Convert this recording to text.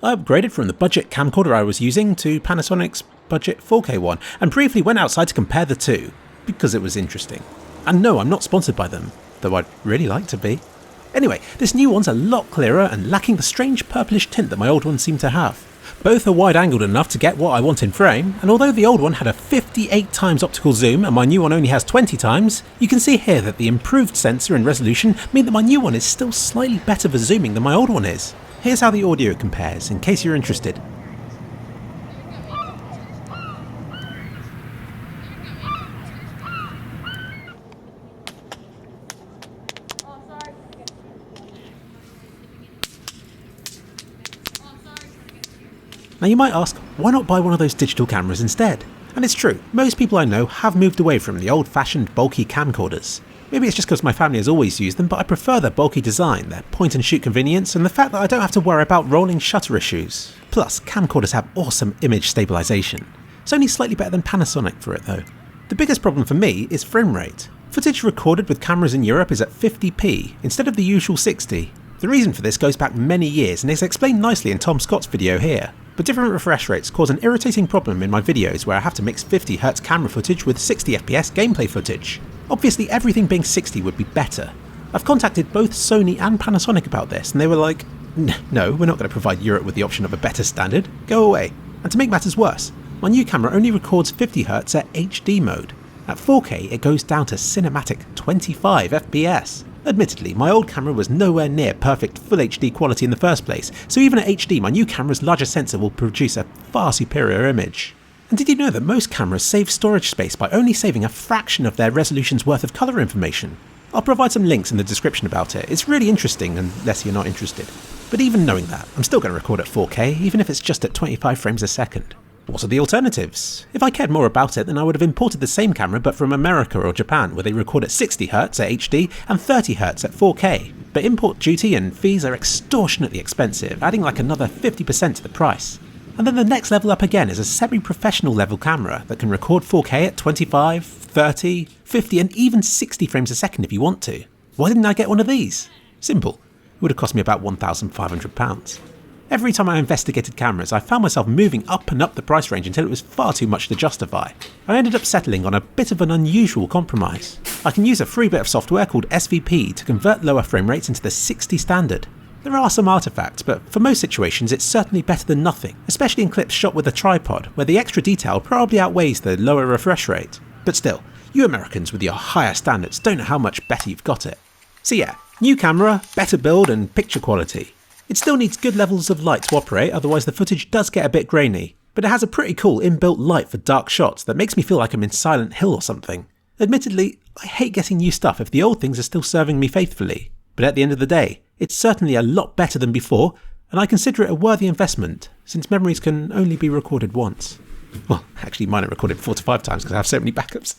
I upgraded from the budget camcorder I was using to Panasonic's budget 4K one, and briefly went outside to compare the two, because it was interesting. And no, I'm not sponsored by them, though I'd really like to be. Anyway, this new one's a lot clearer and lacking the strange purplish tint that my old one seemed to have. Both are wide-angled enough to get what I want in frame, and although the old one had a 58 times optical zoom and my new one only has 20 times, you can see here that the improved sensor and resolution mean that my new one is still slightly better for zooming than my old one is. Here's how the audio compares, in case you're interested. Now you might ask, why not buy one of those digital cameras instead? And it's true, most people I know have moved away from the old-fashioned bulky camcorders. Maybe it's just because my family has always used them, but I prefer their bulky design, their point-and-shoot convenience, and the fact that I don't have to worry about rolling shutter issues. Plus, camcorders have awesome image stabilisation. It's only slightly better than Panasonic for it though. The biggest problem for me is frame rate. Footage recorded with cameras in Europe is at 50p, instead of the usual 60. The reason for this goes back many years and is explained nicely in Tom Scott's video here. But different refresh rates cause an irritating problem in my videos where I have to mix 50Hz camera footage with 60fps gameplay footage. Obviously everything being 60 would be better. I've contacted both Sony and Panasonic about this and they were like, no, we're not going to provide Europe with the option of a better standard, go away. And to make matters worse, my new camera only records 50Hz at HD mode. At 4K it goes down to cinematic 25fps. Admittedly, my old camera was nowhere near perfect full HD quality in the first place, so even at HD my new camera's larger sensor will produce a far superior image. And did you know that most cameras save storage space by only saving a fraction of their resolution's worth of colour information? I'll provide some links in the description about it, it's really interesting unless you're not interested. But even knowing that, I'm still going to record at 4K, even if it's just at 25 frames a second. What are the alternatives? If I cared more about it, then I would have imported the same camera but from America or Japan, where they record at 60Hz at HD and 30Hz at 4K. But import duty and fees are extortionately expensive, adding like another 50% to the price. And then the next level up again is a semi-professional level camera that can record 4K at 25, 30, 50 and even 60 frames a second if you want to. Why didn't I get one of these? Simple. It would have cost me about £1,500. Every time I investigated cameras, I found myself moving up and up the price range until it was far too much to justify. I ended up settling on a bit of an unusual compromise. I can use a free bit of software called SVP to convert lower frame rates into the 60 standard. There are some artifacts, but for most situations it's certainly better than nothing, especially in clips shot with a tripod, where the extra detail probably outweighs the lower refresh rate. But still, you Americans with your higher standards don't know how much better you've got it. So yeah, new camera, better build and picture quality. It still needs good levels of light to operate, otherwise the footage does get a bit grainy, but it has a pretty cool inbuilt light for dark shots that makes me feel like I'm in Silent Hill or something. Admittedly, I hate getting new stuff if the old things are still serving me faithfully, but at the end of the day, it's certainly a lot better than before, and I consider it a worthy investment, since memories can only be recorded once. Well, actually mine are recorded 4 to 5 times because I have so many backups.